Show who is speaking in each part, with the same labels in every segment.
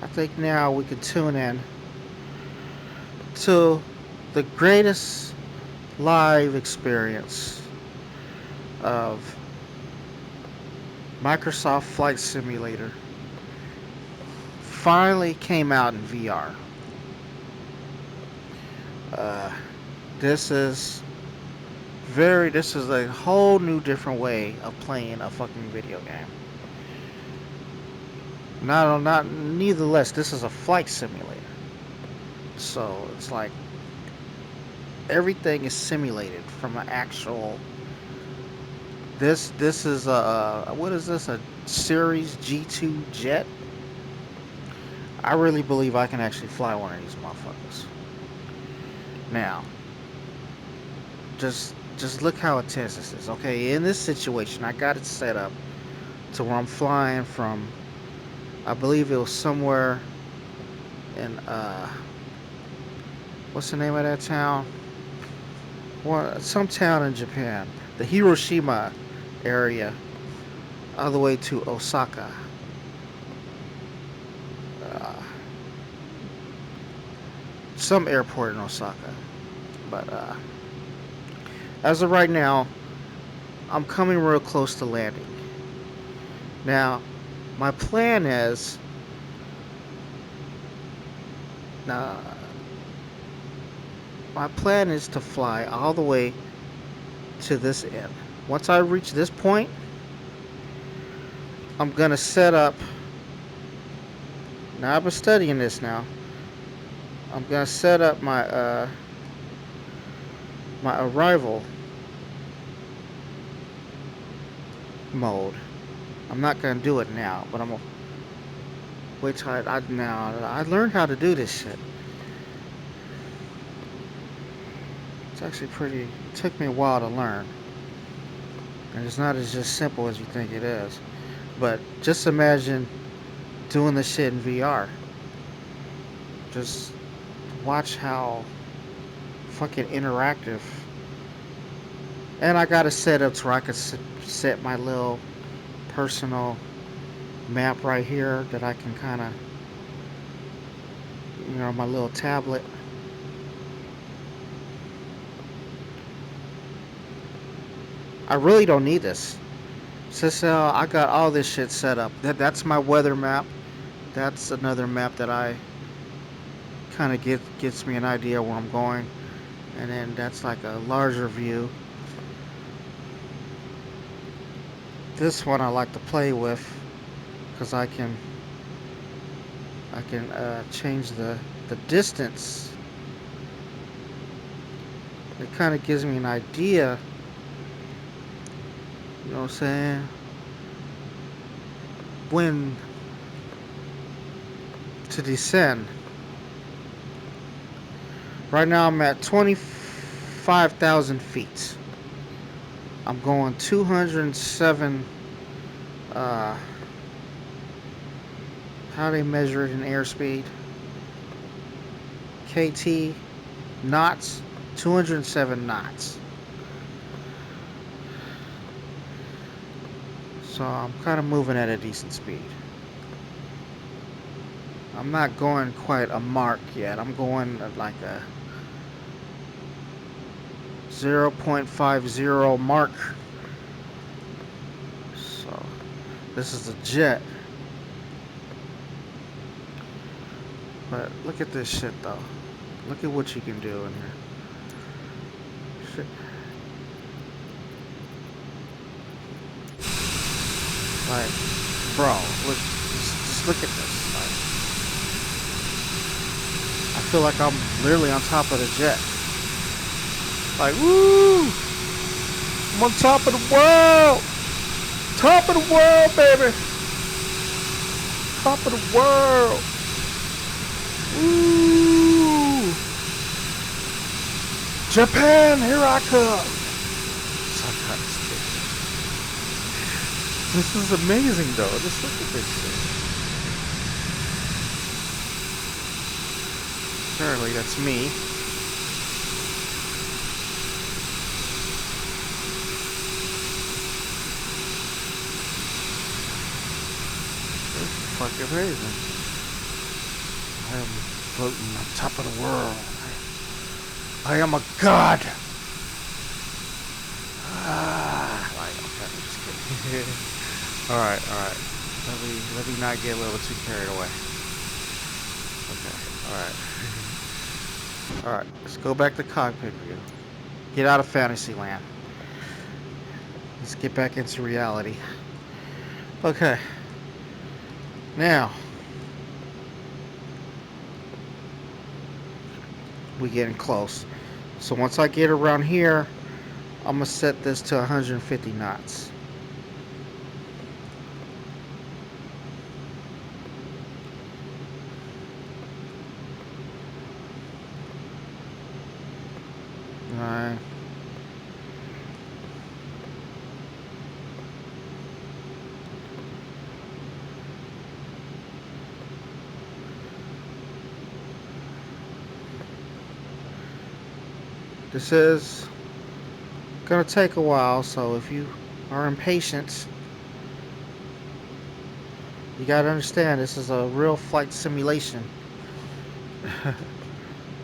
Speaker 1: I think now we can tune in to the greatest live experience of Microsoft Flight Simulator. Finally came out in VR. Uh, this is this is a whole new different way of playing a fucking video game. Not neithertheless, this is a flight simulator. So it's like everything is simulated from an actual. This is a what is this, a Series G2 jet? I really believe I can actually fly one of these motherfuckers. Now, just look how intense this is. Okay, in this situation, I got it set up to where I'm flying from. I believe it was somewhere in what's the name of that town? Some town in Japan, the Hiroshima area, all the way to Osaka. Uh, some airport in Osaka. But as of right now, I'm coming real close to landing. Now, my plan is uh, my plan is to fly all the way to this end. Once I reach this point, I'm gonna set up. Now I've been studying this now. I'm gonna set up my arrival mode. I'm not gonna do it now, but I'm gonna wait till I learned how to do this shit. It's actually pretty. It took me a while to learn, and it's not as just simple as you think it is. But just imagine doing this shit in VR. Just watch how fucking interactive. And I got it set up to where I could set my little personal map right here that I can kind of, my little tablet. I really don't need this. Since I got all this shit set up. That's my weather map. That's another map that I kind of gets me an idea where I'm going. And then that's like a larger view. This one I like to play with because I can change the distance. It kind of gives me an idea. You know what I'm saying? When to descend. Right now I'm at 25,000 feet. I'm going 207. How do they measure it in airspeed? KT knots. 207 knots. So I'm kind of moving at a decent speed. I'm not going quite a mark yet. I'm going at like a 0.50 mark. So this is a jet. But look at this shit though. Look at what you can do in here. Shit. Like, bro, look, just look at this. Like, I feel like I'm literally on top of the jet. Like, woo! I'm on top of the world! Top of the world, baby! Top of the world! Woo! Japan, here I come! This is amazing, though. Just look at this shit. Apparently, that's me. This is fucking amazing. I am floating on top of the world. I am a god. Right, okay, I'm just kidding. all right. Let me not get a little too carried away. Okay, all right. Let's go back to cockpit view. Get out of fantasy land. Let's get back into reality. Okay. Now we're getting close. So once I get around here, I'm gonna set this to 150 knots. Alright. This is gonna take a while, so if you are impatient, you gotta understand this is a real flight simulation.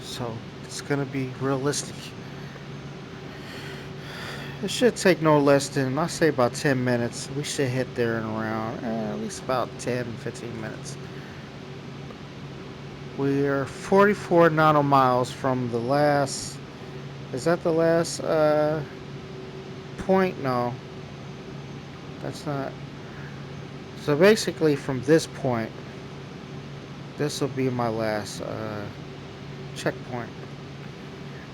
Speaker 1: So it's gonna be realistic. It should take no less than, I say, about 10 minutes. We should hit there in around at least about 10-15 minutes. We're 44 nanomiles from the last. Is that the last point? No, that's not. So basically, from this point, this will be my last checkpoint.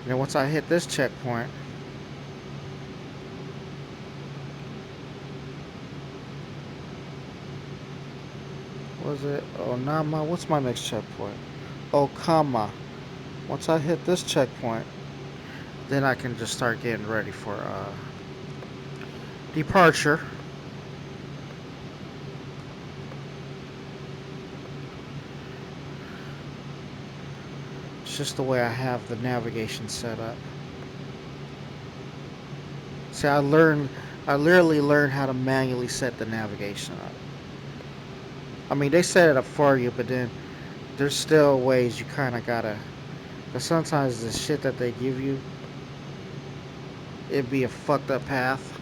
Speaker 1: And then once I hit this checkpoint, was it? Oh, Nama. What's my next checkpoint? Oh, Kama. Once I hit this checkpoint, then I can just start getting ready for departure. It's just the way I have the navigation set up. See, I literally learned how to manually set the navigation up. I mean, they set it up for you, but then there's still ways you kind of gotta. But sometimes the shit that they give you, it'd be a fucked up path.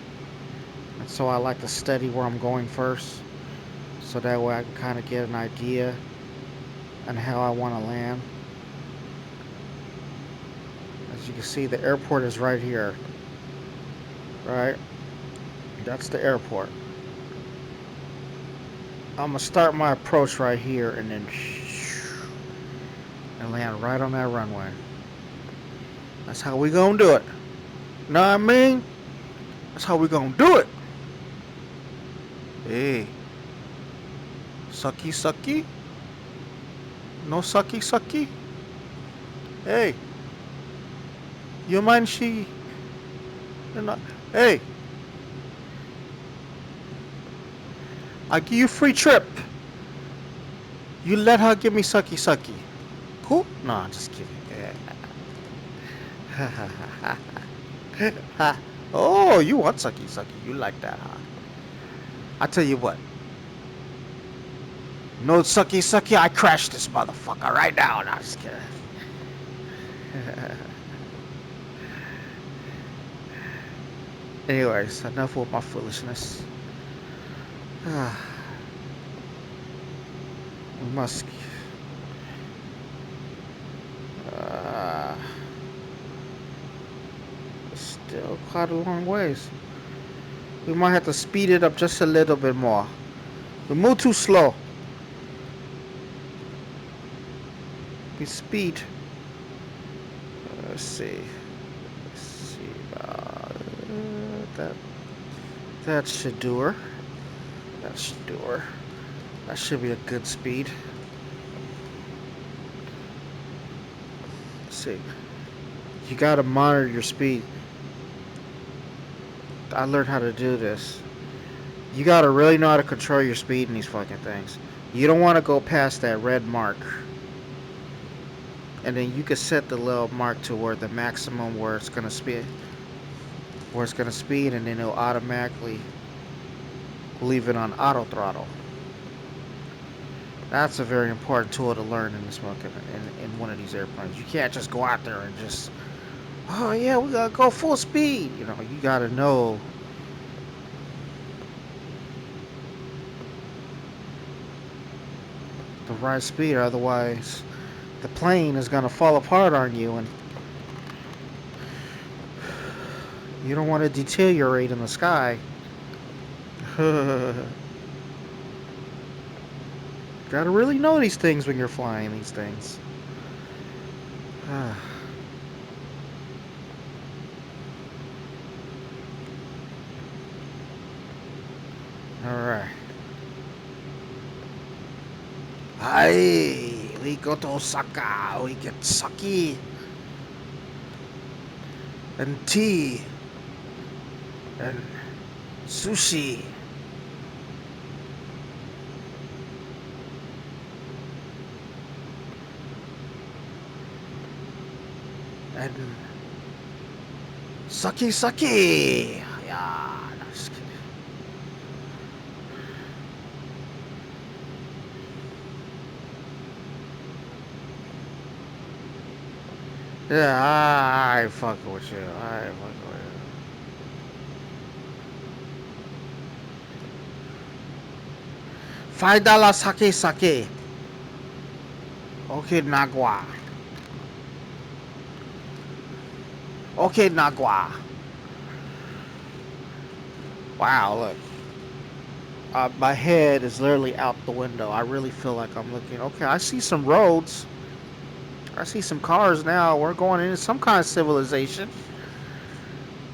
Speaker 1: And so I like to study where I'm going first. So that way I can kind of get an idea on how I want to land. As you can see, the airport is right here. Right? That's the airport. I'm gonna start my approach right here and then and land right on that runway. That's how we gonna do it. Know what I mean? That's how we gonna do it. Hey. Sucky sucky? No sucky sucky? Hey. You mind she... You're not... Hey. I give you a free trip. You let her give me sucky sucky. Cool? No, I'm just kidding. Oh, you want sucky sucky. You like that, huh? I tell you what. No sucky sucky, I crash this motherfucker right now. No, I'm just kidding. Anyways, enough with my foolishness. We must. Still quite a long ways. We might have to speed it up just a little bit more. We move too slow. We speed. Let's see. That should do her. That should do her. That should be a good speed. Let's see. You gotta monitor your speed. I learned how to do this. You gotta really know how to control your speed in these fucking things. You don't want to go past that red mark. And then you can set the little mark to where the maximum where it's gonna speed. And then it'll automatically leave it on auto throttle. That's a very important tool to learn in this market in one of these airplanes. You can't just go out there and just, oh yeah, we gotta go full speed. You know, you gotta know the right speed, otherwise the plane is gonna fall apart on you, and you don't want to deteriorate in the sky. Gotta really know these things when you're flying these things. Alright. Hi, we go to Osaka. We get sake and tea and sushi. And sake. Yeah, no, just kidding. Yeah, I fucking with you. I fucking with you. $5 sake. Okay, Nagua. Okay, Nagua. Wow, look. My head is literally out the window. I really feel like I'm looking. Okay, I see some roads. I see some cars now. We're going into some kind of civilization.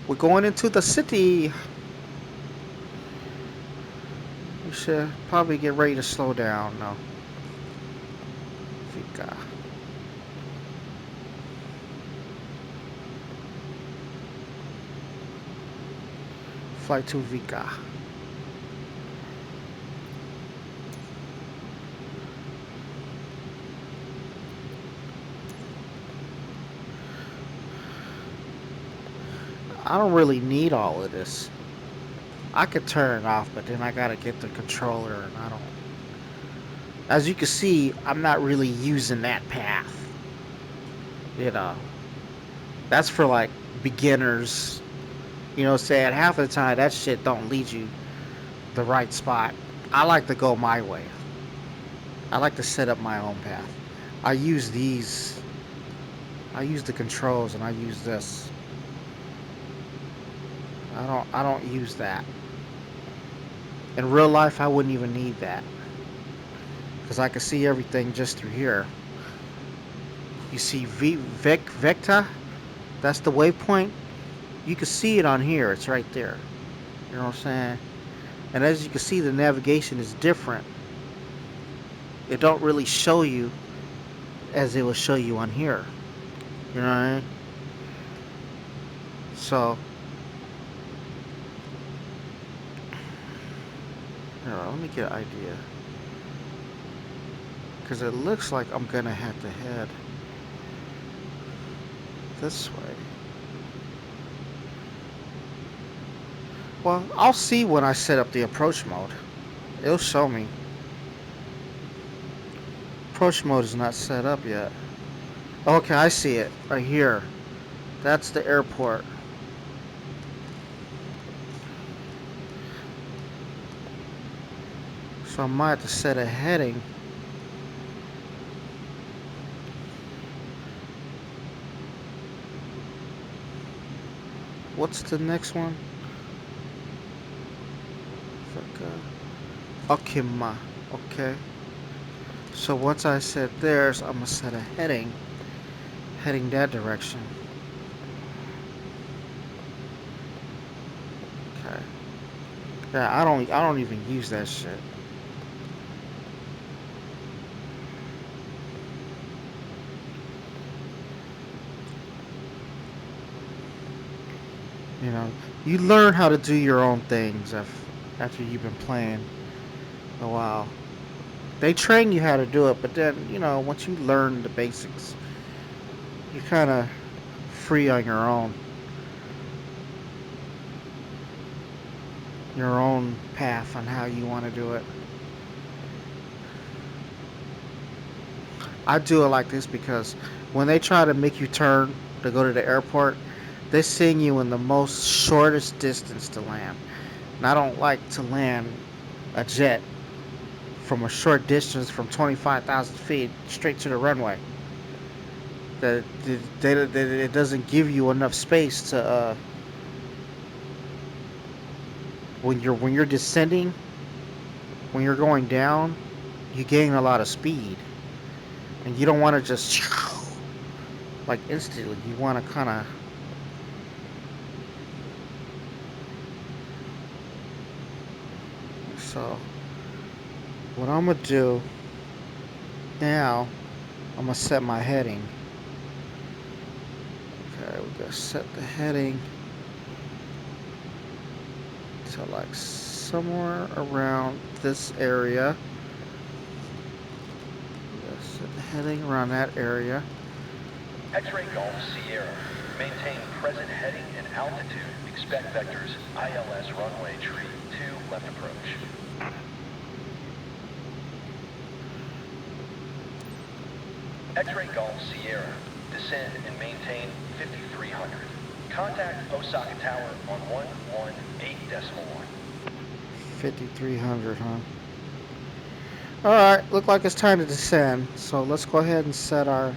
Speaker 1: We're going into the city. We should probably get ready to slow down. No. Vika. Flight to Vika. I don't really need all of this. I could turn it off, but then I gotta get the controller, and I don't. As you can see, I'm not really using that path. You know, that's for like beginners. You know, saying half the time that shit don't lead you the right spot. I like to go my way. I like to set up my own path. I use these. I use the controls, and I use this. I don't use that. In real life, I wouldn't even need that because I can see everything just through here. You see Vecta? That's the waypoint. You can see it on here. It's right there. You know what I'm saying? And as you can see, the navigation is different. It don't really show you as it will show you on here. You know what I mean? So, here, let me get an idea. Because it looks like I'm going to have to head this way. Well, I'll see when I set up the approach mode. It'll show me. Approach mode is not set up yet. Okay, I see it right here. That's the airport. So I might have to set a heading. What's the next one? Okima. Okay. So once I set theirs, I'm gonna set a heading. Heading that direction. Okay. Yeah, I don't even use that shit. You know, you learn how to do your own things after you've been playing a while. They train you how to do it, but then, you know, once you learn the basics, you're kind of free on your own path on how you want to do it. I do it like this because when they try to make you turn to go to the airport, they send you in the most shortest distance to land. And I don't like to land a jet from a short distance from 25,000 feet straight to the runway. That it doesn't give you enough space to when you're descending, when you're going down, you gain a lot of speed, and you don't want to just like instantly. You want to kind of. So what I'm gonna do now, I'm gonna set my heading. Okay, we gotta set the heading to like somewhere around this area. We gotta set the heading around that area.
Speaker 2: X-ray Golf Sierra. Maintain present heading and altitude. Expect vectors ILS runway tree 2 left approach. X-ray Golf Sierra. Descend and maintain 5300. Contact Osaka Tower on 118.1.
Speaker 1: 5300, huh? Alright, look like it's time to descend. So let's go ahead and set our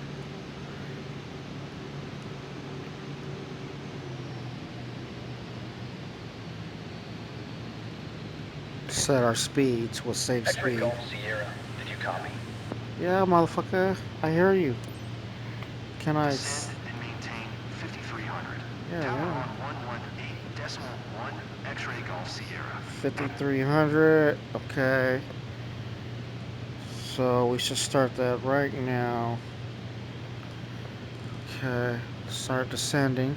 Speaker 1: speeds. We'll save
Speaker 2: X-ray
Speaker 1: speed.
Speaker 2: Golf Sierra. Did you copy?
Speaker 1: Yeah, motherfucker. I hear you. Can I?
Speaker 2: Descend and maintain 5300.
Speaker 1: Yeah,
Speaker 2: Tower
Speaker 1: yeah.
Speaker 2: on 118.1 X-ray Golf Sierra.
Speaker 1: 5300. Okay. So we should start that right now. Okay. Start descending.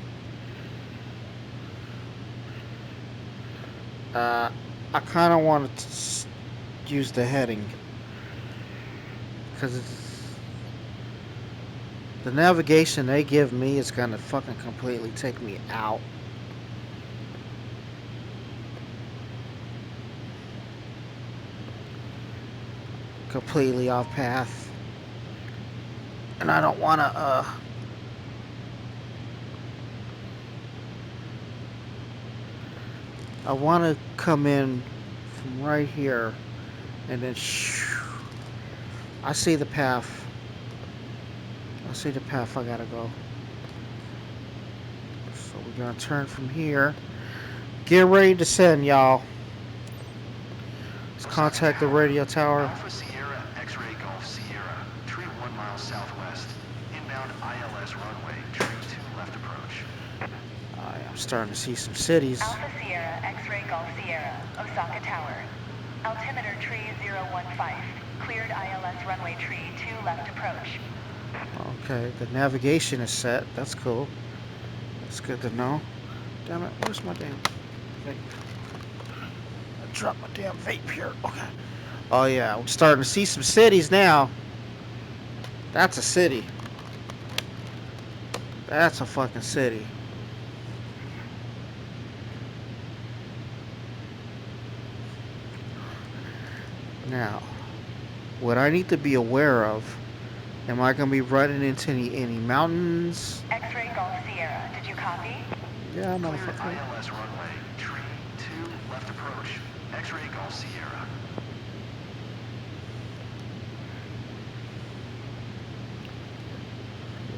Speaker 1: I kind of want to use the heading because the navigation they give me is gonna fucking completely take me out. Completely off path. And I don't wanna I wanna come in from right here and then I see the path. I see the path I gotta go. So we're gonna turn from here. Get ready to send, y'all. Let's contact the radio tower.
Speaker 2: Alpha Sierra, X-ray Golf Sierra, tree 1 mile southwest. Inbound ILS runway, tree 2 left approach.
Speaker 1: I'm starting to see some cities.
Speaker 3: Alpha Sierra, X-ray Golf Sierra, Osaka Tower. Altimeter tree 015. Cleared ILS runway tree 2 left approach.
Speaker 1: Okay, the navigation is set. That's cool. That's good to know. Damn it, where's my damn vape? I dropped my damn vape here. Okay. Oh yeah, we're starting to see some cities now. That's a city. That's a fucking city. Now, what I need to be aware of, am I going to be running into any mountains?
Speaker 3: X-ray Golf Sierra, did you copy?
Speaker 1: Yeah,
Speaker 2: Cleared
Speaker 1: motherfucker.
Speaker 2: ILS runway, tree 2 left approach. X-ray Golf Sierra.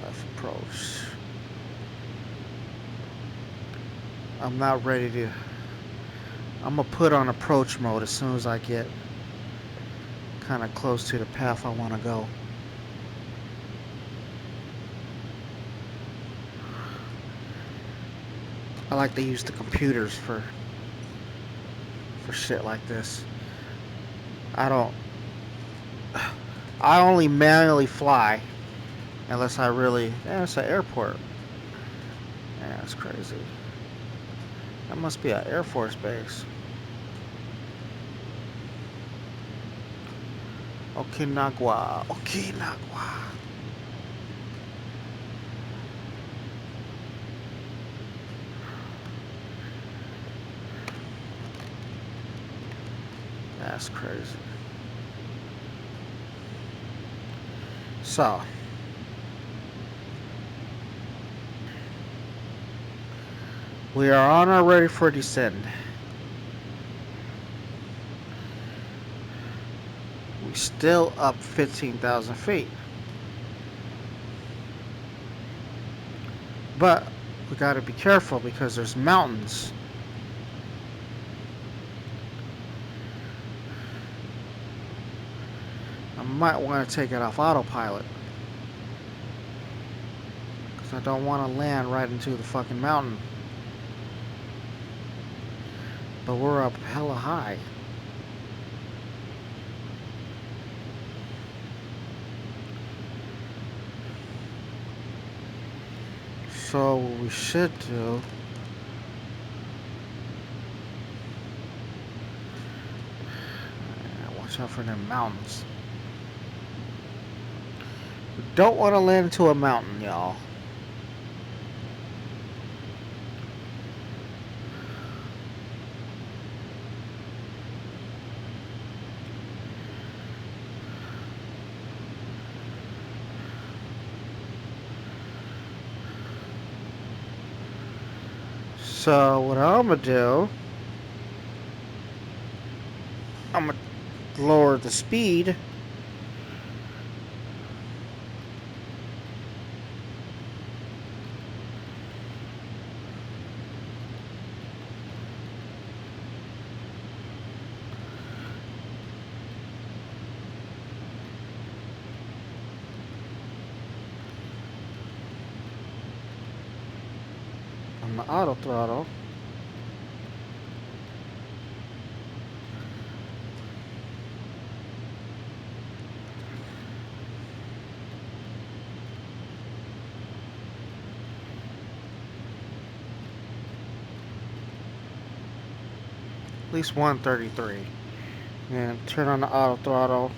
Speaker 1: Left approach. I'm not ready to... I'm going to put on approach mode as soon as I get kind of close to the path I want to go. I like to use the computers for shit like this. I only manually fly unless I really... Yeah, it's an airport. Yeah, that's crazy. That must be an Air Force base. Okinawa. Okinawa. That's crazy. So, we are on our ready for descent. We still up 15,000 feet. But we gotta be careful because there's mountains. I might want to take it off autopilot. Because I don't want to land right into the fucking mountain. But we're up hella high. So what we should do, watch out for them mountains. We don't want to land into a mountain, y'all. So what I'm gonna do, I'm gonna lower the speed. On the auto throttle. At least 133. And turn on the auto throttle.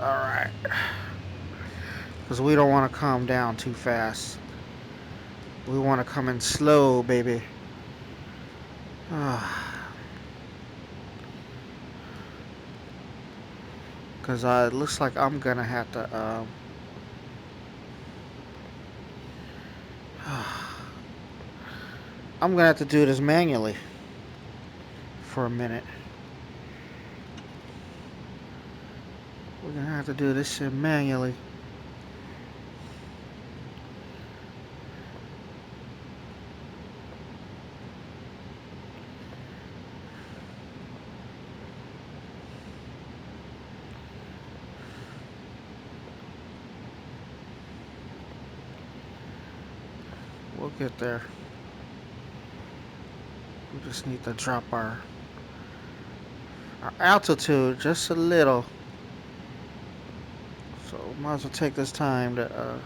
Speaker 1: Alright. Because we don't want to come down too fast. We want to come in slow, baby. Because it looks like I'm going to have to... I'm going to have to do this manually. For a minute. We're going to have to do this shit manually. We'll get there. We just need to drop our altitude just a little. So might as well take this time to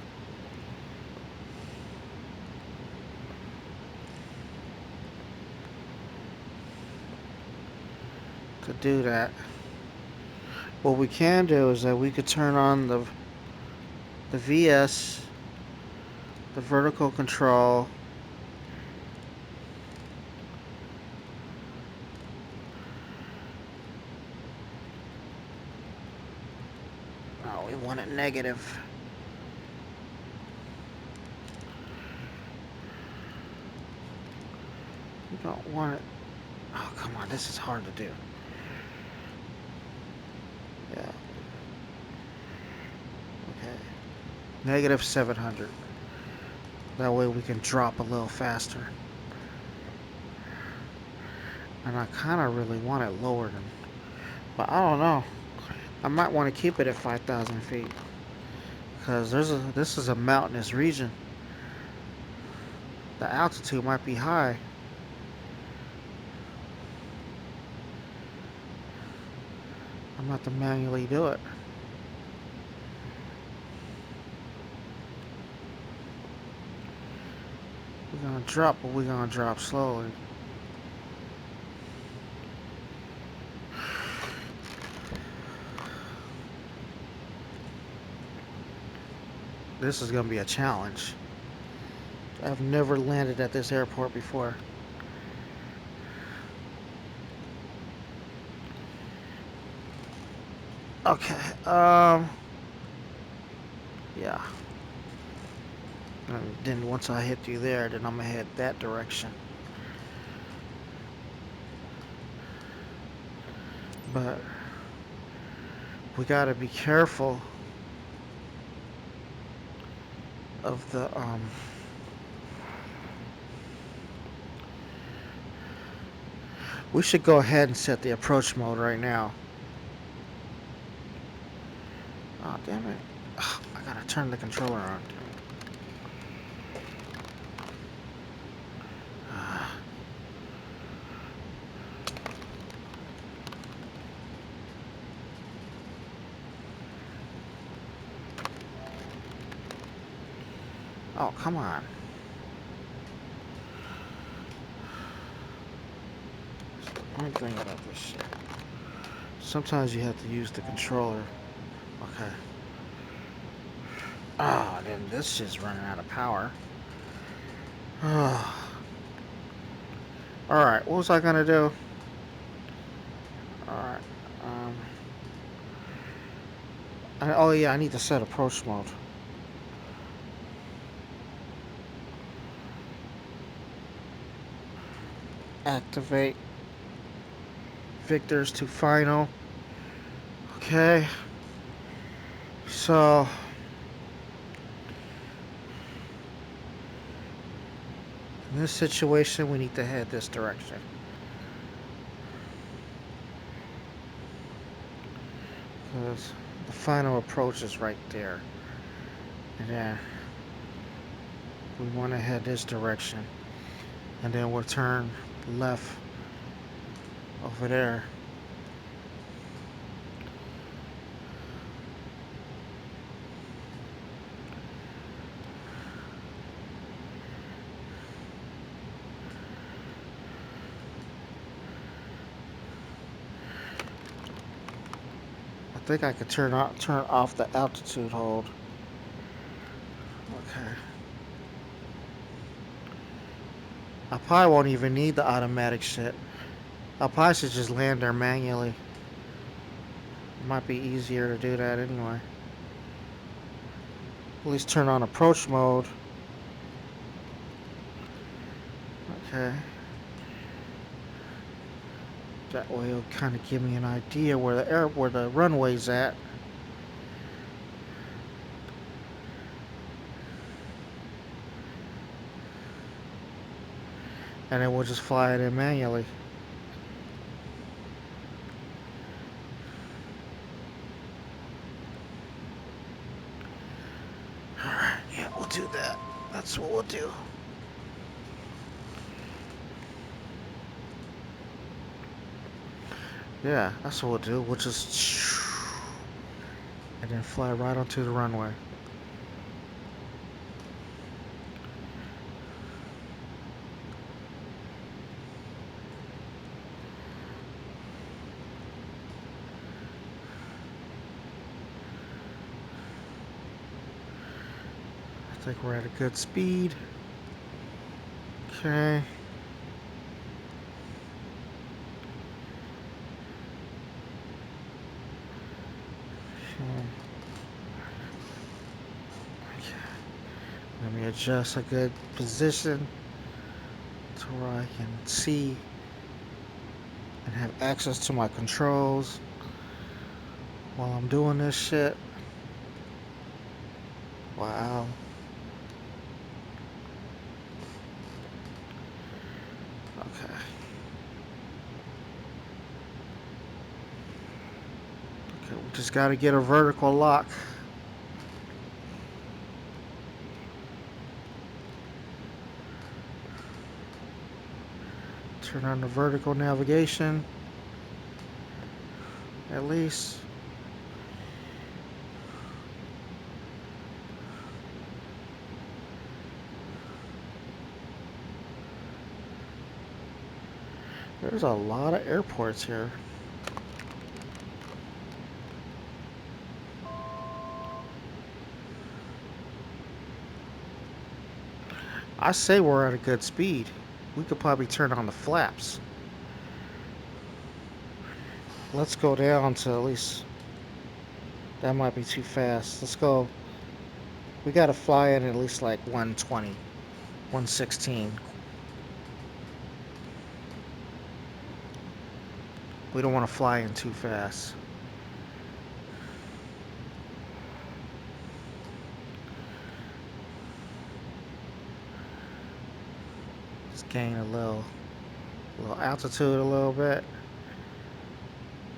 Speaker 1: do that. What we can do is that we could turn on the VS, the vertical control. Oh, we want it negative. We don't want it. Oh, come on, this is hard to do. Yeah. Okay. Negative 700. That way we can drop a little faster. And I kind of really want it lower than... But I don't know. I might want to keep it at 5,000 feet. Because this is a mountainous region. The altitude might be high. I'm going to have to manually do it. We're going to drop, but we're going to drop slowly. This is going to be a challenge. I've never landed at this airport before. Okay, Yeah. And then once I hit you there, then I'm gonna head that direction. But we gotta be careful of the. We should go ahead and set the approach mode right now. Oh, damn it. Ugh, I gotta turn the controller on. Oh, come on. That's the one thing about this shit. Sometimes you have to use the controller. Okay. Oh, then this shit's running out of power. Oh. Alright, what was I gonna do? Alright. Um. Oh, yeah, I need to set approach mode. Activate. Victors to final. Okay. So. In this situation, we need to head this direction. Because the final approach is right there. And then we want to head this direction. And then we'll turn left over there. I think I could turn off the altitude hold. Okay. I probably won't even need the automatic shit. I probably should just land there manually. It might be easier to do that anyway. At least turn on approach mode. Okay. That way it'll kind of give me an idea where the runway's at. And then we'll just fly it in manually. Alright, yeah, we'll do that. That's what we'll do. Yeah, that's what we'll do. We'll just and then fly right onto the runway. I think we're at a good speed. Okay. Let me adjust a good position to where I can see and have access to my controls while I'm doing this shit. Wow. Okay. Okay, we just gotta get a vertical lock. Turn on the vertical navigation. At least. There's a lot of airports here. I say we're at a good speed. We could probably turn on the flaps. Let's go down to at least. That might be too fast. Let's go We gotta fly in at least like 120, 116. We don't want to fly in too fast. Just gain a little altitude a little bit,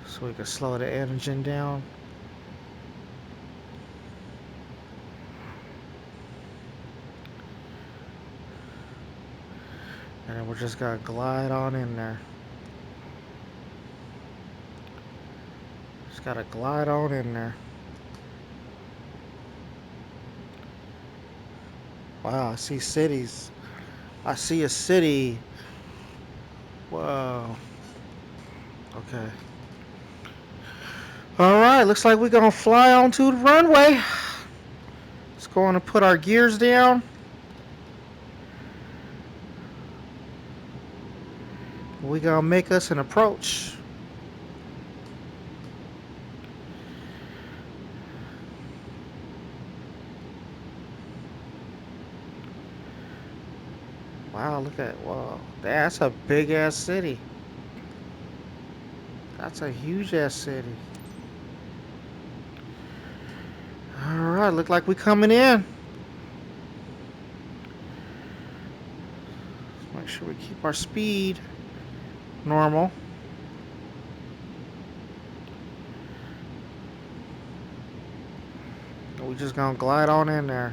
Speaker 1: so we can slow the engine down. And then we're just gonna glide on in there. Just gotta glide on in there. Wow, I see cities. I see a city. Whoa. Okay. Alright, looks like we're gonna fly onto the runway. Let's go on and put our gears down. We're gonna make us an approach. Wow, look at, whoa. That's a big ass city. That's a huge ass city. Alright, look like we coming in. Make sure we keep our speed normal. We're just gonna glide on in there.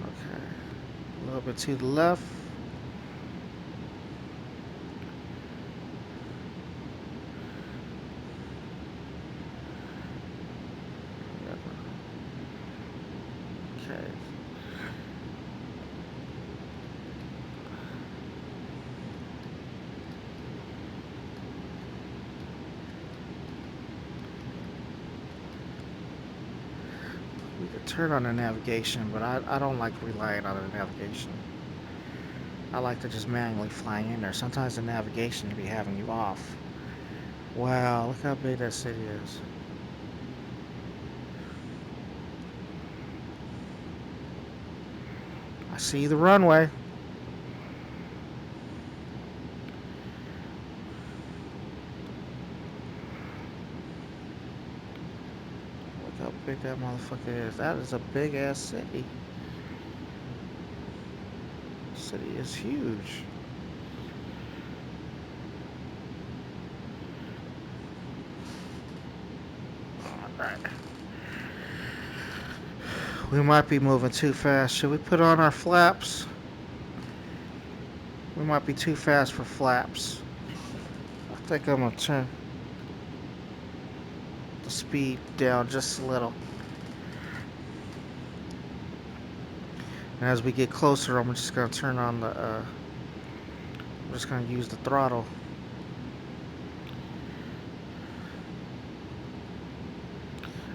Speaker 1: Okay. A little bit to the left. Okay. We could turn on the navigation, but I don't like relying on the navigation. I like to just manually fly in there. Sometimes the navigation will be having you off. Wow, look how big that city is. I see the runway. Look how big that motherfucker is. That is a big ass city. The city is huge. Alright. We might be moving too fast. Should we put on our flaps? We might be too fast for flaps. I think I'm gonna turn the speed down just a little. And as we get closer, I'm just gonna turn on the, I'm just gonna use the throttle.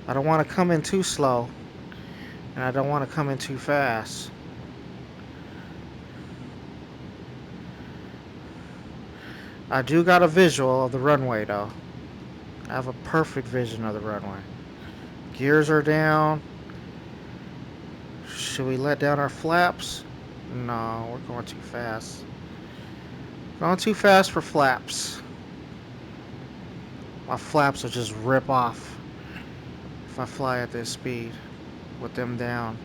Speaker 1: I don't want to come in too slow, and I don't want to come in too fast. I do got a visual of the runway though. I have a perfect vision of the runway. Gears are down. Should we let down our flaps? No, we're going too fast. Going too fast for flaps. My flaps will just rip off if I fly at this speed with them down.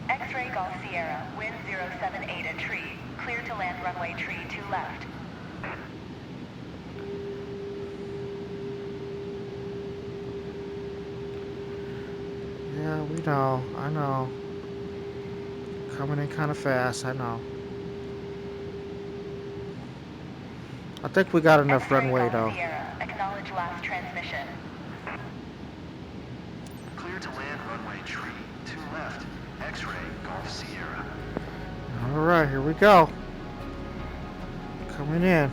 Speaker 3: X-ray Golf Sierra, wind 078 at tree. Clear to land runway tree 2 left.
Speaker 1: Yeah, we know. I know. Coming in kind of fast, I know. I think we got enough
Speaker 3: X-ray
Speaker 1: runway
Speaker 3: Golf
Speaker 1: though.
Speaker 3: Sierra, acknowledge last transmission.
Speaker 2: Clear to land runway tree 2 left. X-ray Golf Sierra.
Speaker 1: Alright, here we go. Coming in.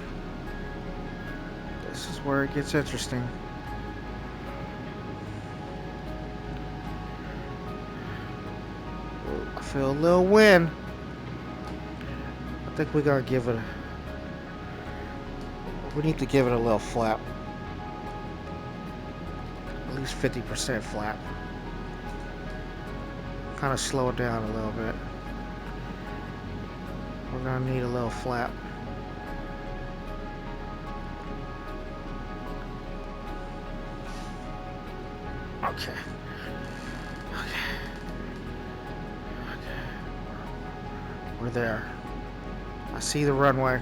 Speaker 1: This is where it gets interesting. I feel a little wind. I think we're gonna give it. We need to give it a little flap. At least 50% flap. Kind of slow it down a little bit. We're gonna need a little flap. Okay. We're there. I see the runway.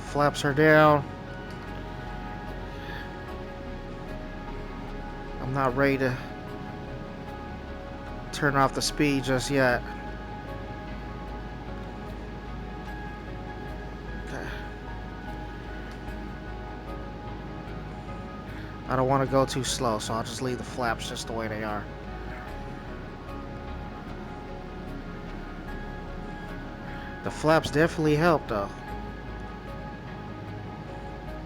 Speaker 1: Flaps are down. I'm not ready to turn off the speed just yet. Okay. I don't want to go too slow, so I'll just leave the flaps just the way they are. The flaps definitely help though.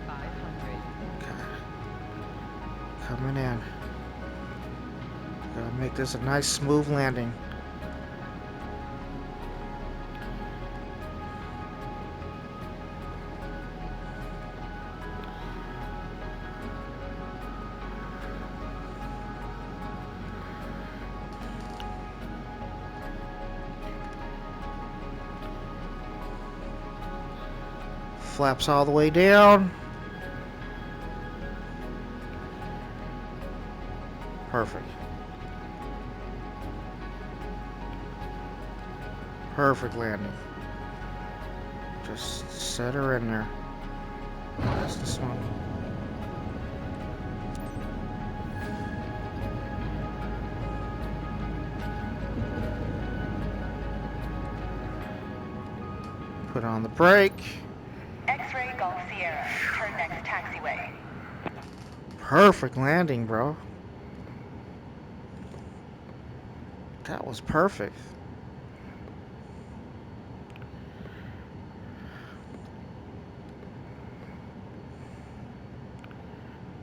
Speaker 4: 500.
Speaker 1: Okay. Coming in. Gotta make this a nice smooth landing. Flaps all the way down. Perfect. Perfect landing. Just set her in there. That's this one. Put on the brake.
Speaker 3: X-ray Golf Sierra. Turn next taxiway.
Speaker 1: Perfect landing, bro. That was perfect.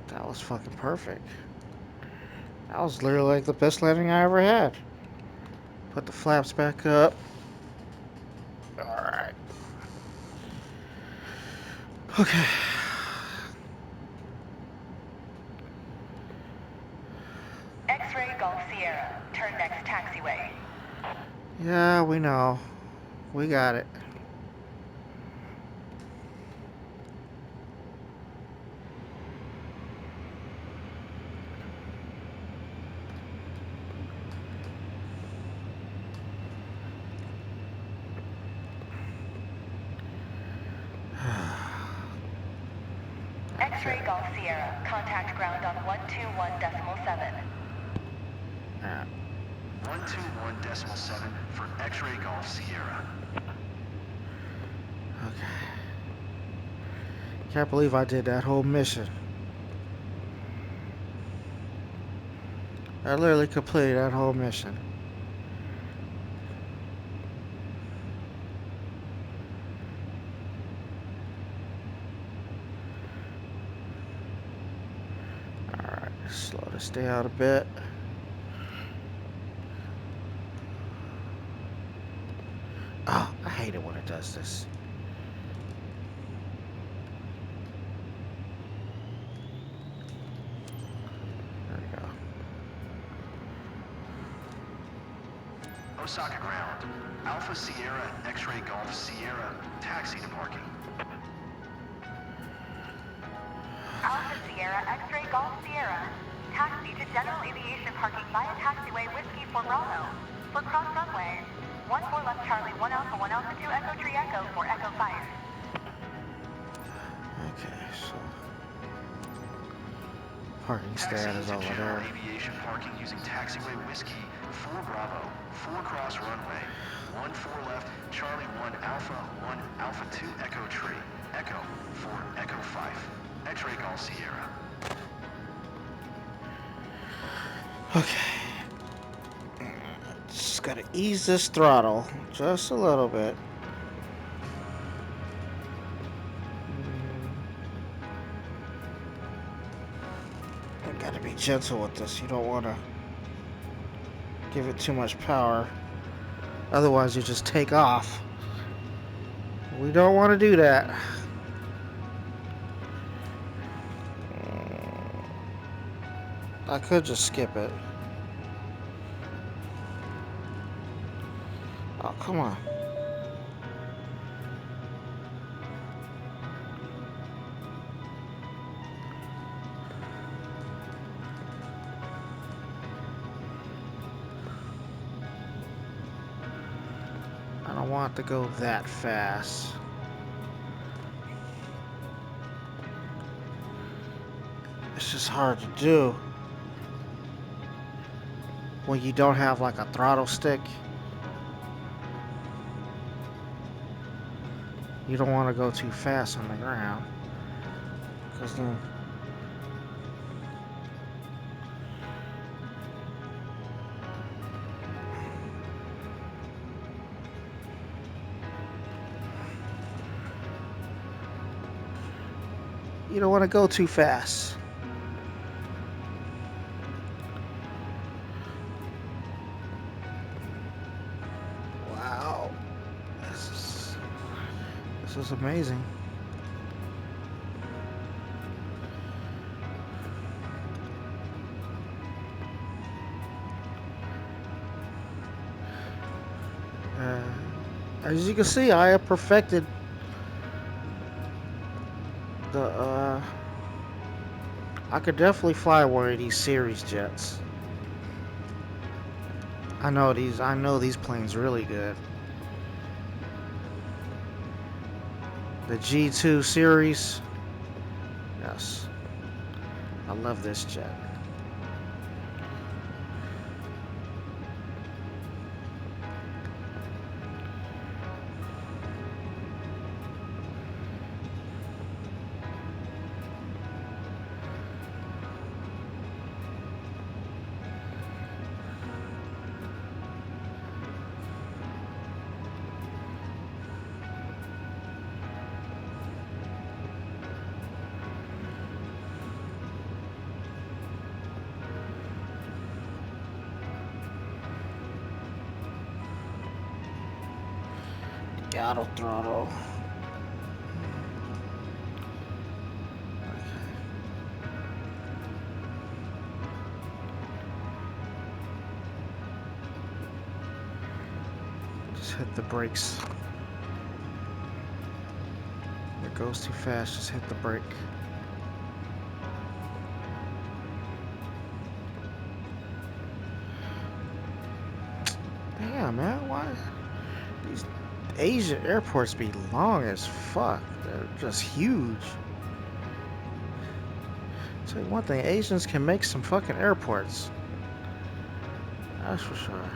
Speaker 1: That was fucking perfect. That was literally like the best landing I ever had. Put the flaps back up. Alright. Okay.
Speaker 3: X-ray Golf Sierra. Turn next taxiway.
Speaker 1: Yeah, we know. We got it.
Speaker 3: X-ray Golf Sierra. Contact ground on 121.7.
Speaker 1: Alright.
Speaker 2: 121.7 for X-ray Golf Sierra.
Speaker 1: Okay. Can't believe I did that whole mission. I literally completed that whole mission. Alright, slow this down a bit. Oh, I hate it when it does this. There we go.
Speaker 2: Osaka ground. Alpha Sierra, X-ray Golf Sierra, taxi to parking.
Speaker 3: Alpha Sierra. X-ray Golf Sierra. Taxi to general aviation parking via taxiway Whiskey for Bravo. For cross runway. 14 left Charlie, 1 Alpha, 1 Alpha 2 Echo Tree Echo for Echo 5.
Speaker 1: Okay, so parking stand
Speaker 2: Taxiing
Speaker 1: is
Speaker 2: to
Speaker 1: over
Speaker 2: general
Speaker 1: there.
Speaker 2: aviation parking using taxiway Whiskey 4 Bravo, 4 cross runway, 14 left, Charlie 1 Alpha, 1 Alpha 2 Echo Tree, Echo 4 Echo 5, X-ray Golf Sierra.
Speaker 1: Okay. Just gotta ease this throttle just a little bit. I gotta be gentle with this. You don't wanna give it too much power. Otherwise, you just take off. We don't want to do that. I could just skip it. Oh, come on. I don't want it to go that fast. It's just hard to do when you don't have like a throttle stick. You don't want to go too fast on the ground, because then you don't want to go too fast. Wow, this is amazing. Uh, as you can see, I have perfected the. I could definitely fly one of these series jets. I know these. I know these planes really good. The G2 series. Yes, I love this jet. Auto throttle. Just hit the brakes. If it goes too fast, just hit the brake. Damn, man, why these Asian airports be long as fuck? They're just huge. Tell you one thing, Asians can make some fucking airports. That's for sure.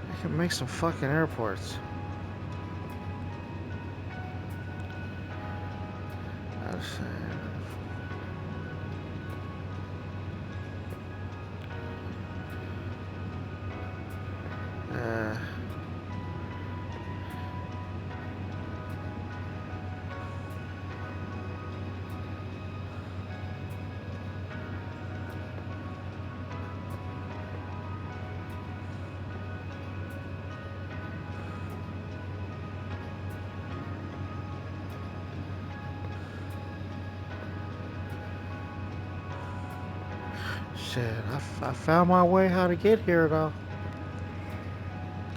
Speaker 1: They can make some fucking airports. That's shit. I found my way how to get here though.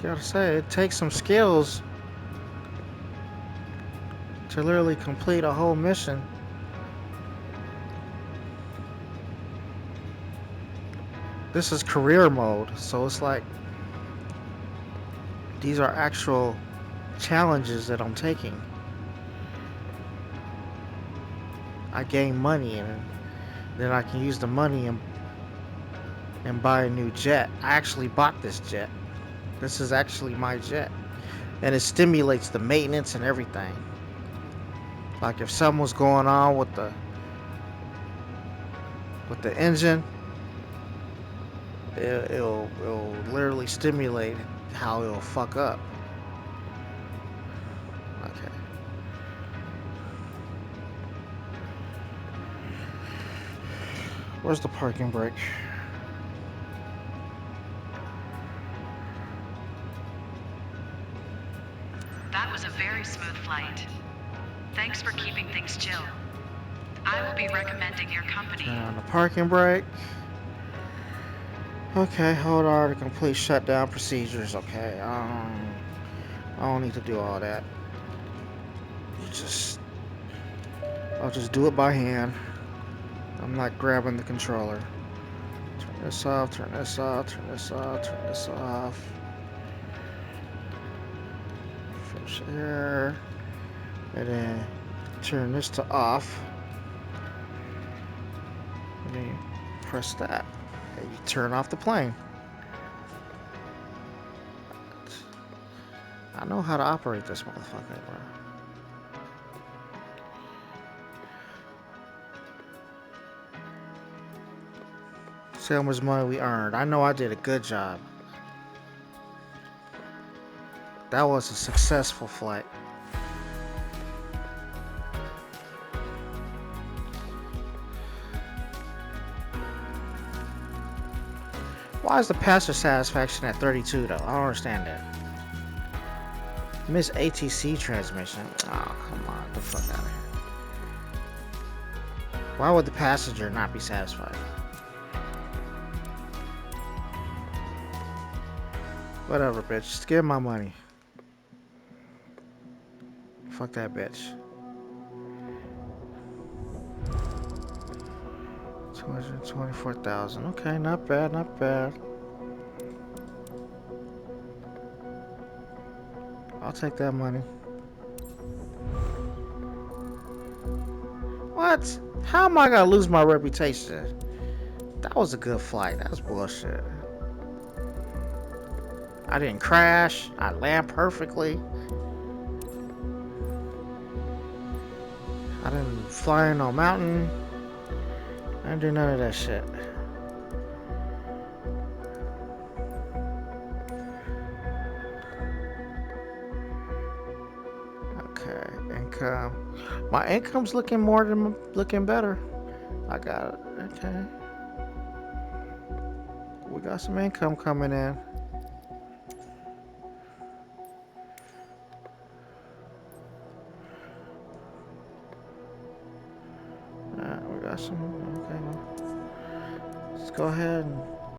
Speaker 1: Gotta say, it takes some skills to literally complete a whole mission. This is career mode, so it's like these are actual challenges that I'm taking. I gain money and then I can use the money and buy a new jet. I actually bought this jet. This is actually my jet. And it stimulates the maintenance and everything. Like if something was going on with the engine, it'll literally stimulate how it'll fuck up. Okay. Where's the parking brake?
Speaker 5: smooth flight. Thanks for keeping things chill. I will be recommending your company.
Speaker 1: Turn on the parking brake. Okay, hold R to complete shutdown procedures. Okay, I don't need to do all that. I'll just do it by hand. I'm not grabbing the controller. Turn this off, turn this off, turn this off, turn this off. Fresh air. And then turn this to off. And then you press that. And you turn off the plane. I know how to operate this motherfucker, bro. See how much money we earned. I know I did a good job. That was a successful flight. Why is the passenger satisfaction at 32 though? I don't understand that. Miss ATC transmission. Oh, come on. Get the fuck out of here. Why would the passenger not be satisfied? Whatever, bitch. Just give my money. Fuck that bitch. 224,000. Okay, not bad, not bad. I'll take that money. What? How am I gonna lose my reputation? That was a good flight. That was bullshit. I didn't crash. I land perfectly. I didn't fly in no mountain. I didn't do none of that shit. Okay, income. My income's looking better. I got it. Okay. We got some income coming in. We got some. Okay. Let's go ahead and